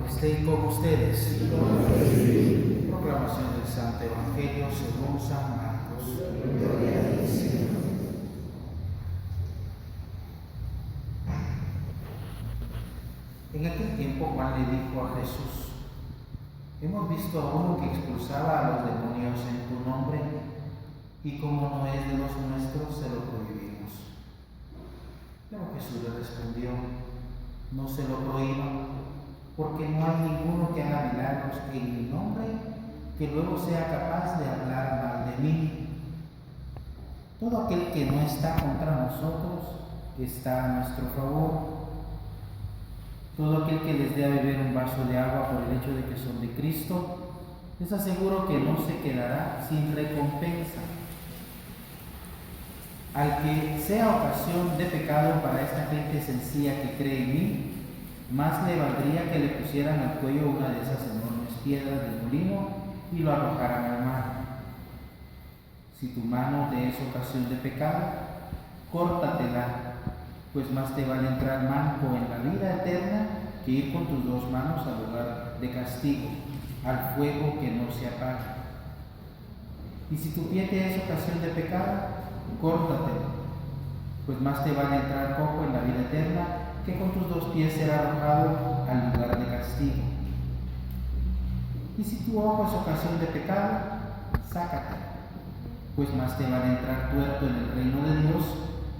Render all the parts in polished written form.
esté con ustedes. Proclamación del Santo Evangelio según San Marcos. En aquel tiempo Juan le dijo a Jesús: hemos visto a uno que expulsaba a los demonios en tu nombre, y como no es de los nuestros, se lo prohibimos. Pero Jesús le respondió: no se lo prohíban, porque no hay ninguno que haga milagros en mi nombre que luego sea capaz de hablar mal de mí. Todo aquel que no está contra nosotros está a nuestro favor. Todo aquel que les dé a beber un vaso de agua por el hecho de que son de Cristo, les aseguro que no se quedará sin recompensa. Al que sea ocasión de pecado para esta gente sencilla que cree en mí, más le valdría que le pusieran al cuello una de esas enormes piedras del molino y lo arrojaran al mar. Si tu mano te es ocasión de pecado, córtatela, pues más te vale entrar manco en la vida eterna que ir con tus dos manos al lugar de castigo, al fuego que no se apaga. Y si tu pie te es ocasión de pecado, córtatela, pues más te vale entrar cojo en la vida eterna que con tus dos pies ser arrojado al lugar de castigo. Y si tu ojo es ocasión de pecado, sácatela, pues más te vale entrar tuerto en el reino de Dios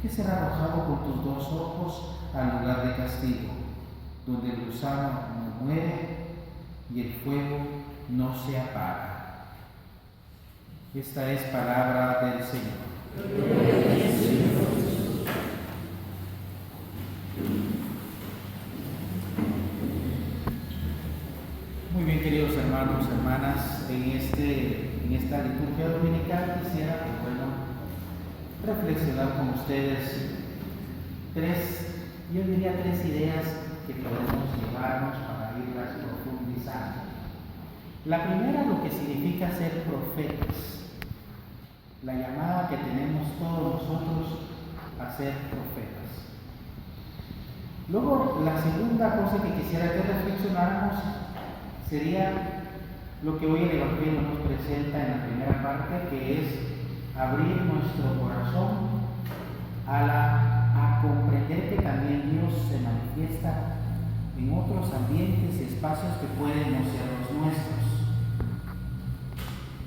que ser arrojado con tus dos ojos al lugar de castigo, donde el gusano no muere y el fuego no se apaga. Esta es palabra del Señor. Muy bien, queridos hermanos, hermanas, en esta liturgia dominical quisiera, reflexionar con ustedes tres ideas que podemos llevarnos para irlas profundizando. La primera, lo que significa ser profetas, la llamada que tenemos todos nosotros a ser profetas. Luego, la segunda cosa que quisiera que reflexionáramos sería lo que hoy el Evangelio nos presenta en la primera parte, que es abrir nuestro corazón a comprender que también Dios se manifiesta en otros ambientes y espacios que pueden no ser los nuestros.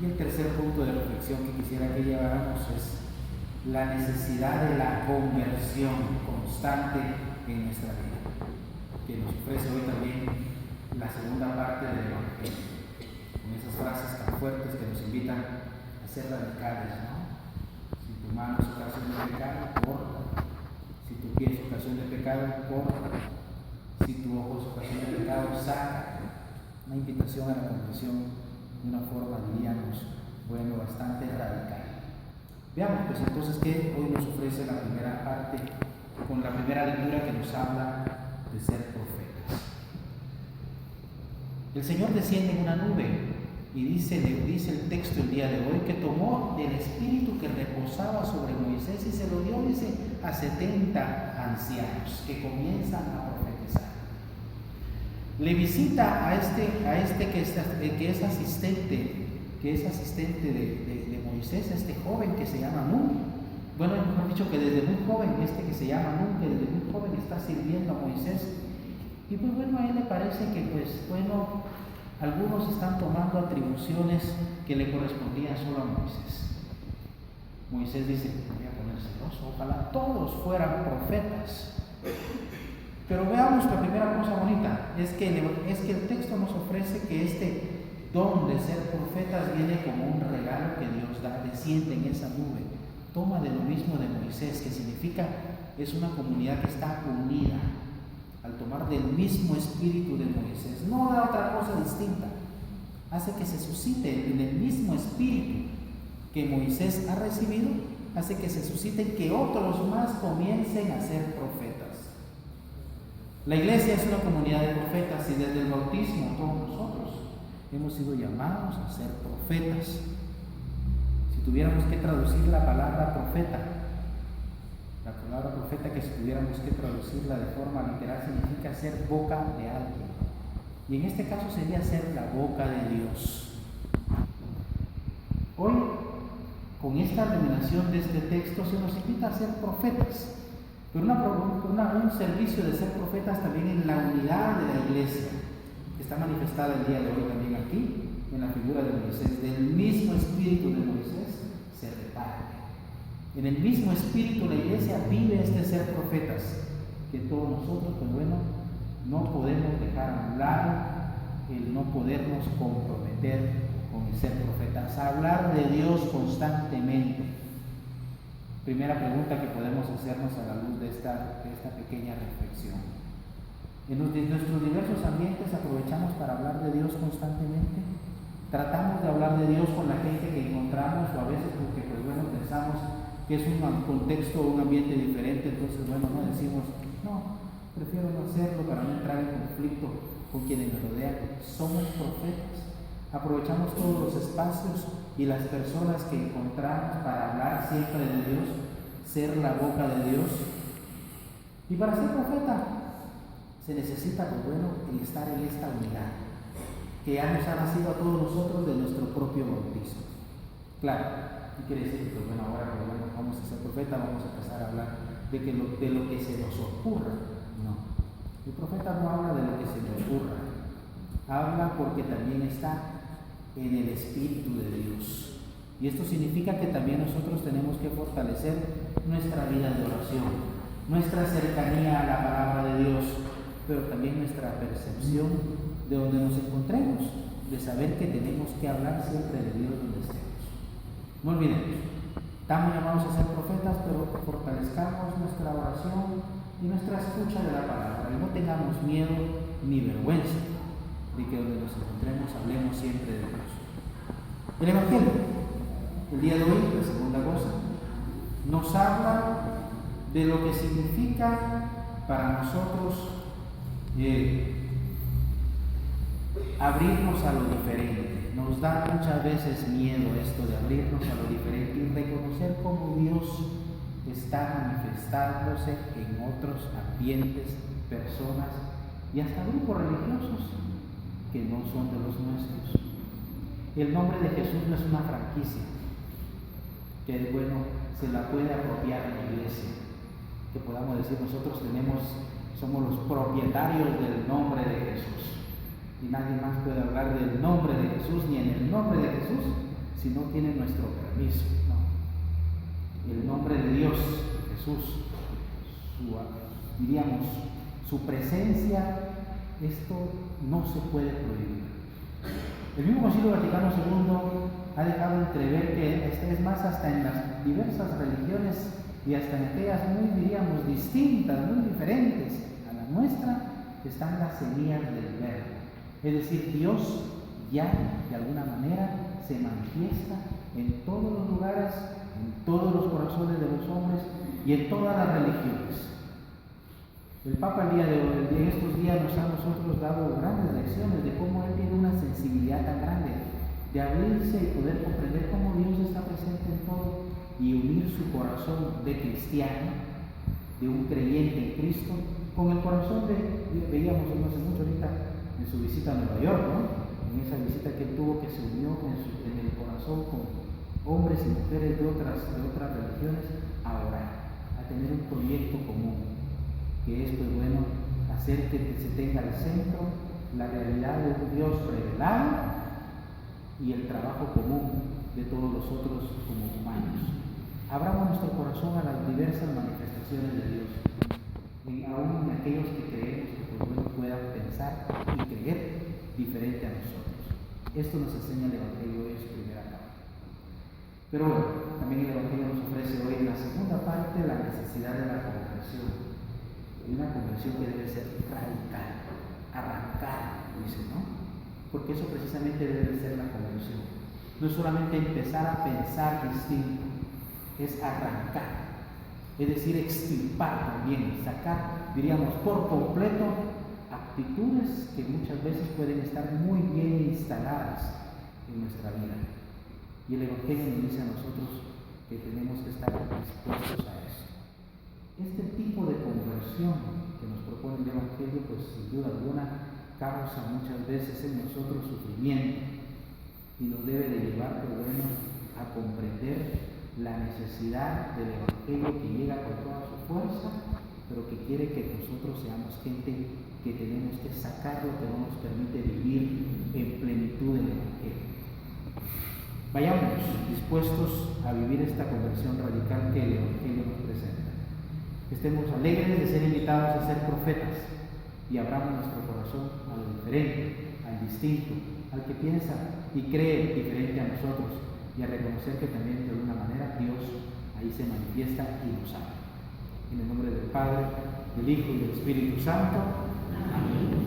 Y el tercer punto de reflexión que quisiera que lleváramos es la necesidad de la conversión constante en nuestra vida, que nos ofrece hoy también la segunda parte del Evangelio, con esas frases tan fuertes que nos invitan a ser radicales, ¿no? Si tu mano es ocasión de pecado, corta. Si tu pie es ocasión de pecado, corta. Si tu ojo es ocasión de pecado, saca. Una invitación a la conversión de una forma, diríamos, bastante radical. Veamos pues entonces qué hoy nos ofrece la primera parte, con la primera lectura que nos habla de ser profetas. El Señor desciende en una nube y dice el texto el día de hoy que tomó del espíritu que reposaba sobre Moisés y se lo dio, dice, a 70 ancianos que comienzan a profetizar. Le visita a este que es asistente de Moisés, este joven que se llama Nun. Bueno, mejor dicho, que desde muy joven, que se llama Nun, que desde muy joven está sirviendo a Moisés. Y pues bueno, a él le parece que algunos están tomando atribuciones que le correspondían solo a Moisés. Moisés dice: voy a poner celoso, ojalá todos fueran profetas. Pero veamos la primera cosa bonita, es que el texto nos ofrece que este don de ser profetas viene como un regalo que Dios da, desciende en esa nube, toma de lo mismo de Moisés, que significa, es una comunidad que está unida, al tomar del mismo espíritu de Moisés, no da otra cosa distinta, hace que se suscite en el mismo espíritu que Moisés ha recibido, hace que se suscite que otros más comiencen a ser profetas. La iglesia es una comunidad de profetas y desde el bautismo todos nosotros hemos sido llamados a ser profetas. Si tuviéramos que traducir la palabra profeta que si tuviéramos que traducirla de forma literal significa ser boca de alguien. Y en este caso sería ser la boca de Dios. Hoy, con esta revelación de este texto, se nos invita a ser profetas, pero un servicio de ser profetas también en la unidad de la iglesia, que está manifestada el día de hoy también aquí, en la figura de Moisés. Del mismo espíritu de Moisés se reparte. En el mismo espíritu la iglesia vive este ser profetas, que todos nosotros, pues bueno, no podemos dejar a un lado el no podernos comprometer con el ser profetas, hablar de Dios constantemente. Primera pregunta que podemos hacernos a la luz de esta pequeña reflexión. En nuestros diversos ambientes aprovechamos para hablar de Dios constantemente. Tratamos de hablar de Dios con la gente que encontramos, o a veces porque pues bueno, pensamos que es un contexto o un ambiente diferente, entonces bueno, no decimos, no, prefiero no hacerlo para no entrar en conflicto con quienes nos rodean. Somos profetas. Aprovechamos todos los espacios y las personas que encontramos para hablar siempre de Dios, ser la boca de Dios. Y para ser profeta se necesita, pues bueno, el estar en esta unidad que ya nos ha nacido a todos nosotros de nuestro propio bautismo. Claro, ¿qué quiere decir? Pues bueno, ahora que bueno, vamos a ser profeta, vamos a empezar a hablar de lo que se nos ocurra. No, el profeta no habla de lo que se le ocurra, habla porque también está en el Espíritu de Dios. Y esto significa que también nosotros tenemos que fortalecer nuestra vida de oración, nuestra cercanía a la palabra de Dios, pero también nuestra percepción de donde nos encontremos, de saber que tenemos que hablar siempre de Dios donde estemos. No olvidemos, estamos llamados a ser profetas, pero fortalezcamos nuestra oración y nuestra escucha de la palabra, y no tengamos miedo ni vergüenza de que donde nos encontremos hablemos siempre de Dios. El Evangelio, el día de hoy, la segunda cosa, nos habla de lo que significa para nosotros abrirnos a lo diferente. Nos da muchas veces miedo esto de abrirnos a lo diferente y reconocer cómo Dios está manifestándose en otros ambientes, personas y hasta grupos religiosos que no son de los nuestros. El nombre de Jesús no es una franquicia que, bueno, se la puede apropiar en la iglesia, que podamos decir nosotros somos los propietarios del nombre de Jesús y nadie más puede hablar del nombre de Jesús ni en el nombre de Jesús si no tiene nuestro permiso. No. El nombre de Dios, Jesús, su presencia, esto no se puede prohibir. El mismo Concilio Vaticano II ha dejado entrever que es más, hasta en las diversas religiones y hasta en aquellas muy, diríamos, distintas, muy diferentes a la nuestra, están las semillas del Verbo. Es decir, Dios ya de alguna manera se manifiesta en todos los lugares, en todos los corazones de los hombres y en todas las religiones. El Papa el día de hoy, en estos días, nos ha a nosotros dado grandes lecciones de cómo Él tiene una sensibilidad tan grande de abrirse y poder comprender cómo Dios está presente en todo y unir su corazón de cristiano, de un creyente en Cristo, con el corazón veíamos no hace mucho ahorita en su visita a Nueva York, ¿no? En esa visita que él tuvo, que se unió en el corazón con hombres y mujeres de otras religiones a orar, a tener un proyecto común, que es, pues bueno, hacer que se tenga al centro la realidad de un Dios revelado y el trabajo común de todos nosotros como humanos. Abramos nuestro corazón a las diversas manifestaciones de Dios, aún en aquellos que creemos que pues bueno, puedan pensar y creer diferente a nosotros. Esto nos enseña el Evangelio hoy en su primera parte. Pero bueno, también el Evangelio nos ofrece hoy en la segunda parte la necesidad de la conversión. Y una conversión que debe ser radical, arrancar, dice, ¿no? Porque eso precisamente debe ser la conversión. No es solamente empezar a pensar distinto, es arrancar, es decir, extirpar también, sacar, diríamos, por completo actitudes que muchas veces pueden estar muy bien instaladas en nuestra vida. Y el Evangelio nos dice a nosotros que tenemos que estar dispuestos a eso. Este tipo de conversión que nos propone el Evangelio, pues sin duda alguna, causa muchas veces en nosotros sufrimiento y nos debe de llevar, pero bueno, a comprender la necesidad del Evangelio que llega con toda su fuerza, pero que quiere que nosotros seamos gente que tenemos que sacar lo que no nos permite vivir en plenitud del Evangelio. Vayamos dispuestos a vivir esta conversión radical que el Evangelio nos presenta. Estemos alegres de ser invitados a ser profetas y abramos nuestro corazón a lo diferente, al distinto, al que piensa y cree diferente a nosotros, y a reconocer que también de alguna manera Dios ahí se manifiesta y nos ama. En el nombre del Padre, del Hijo y del Espíritu Santo. Amén.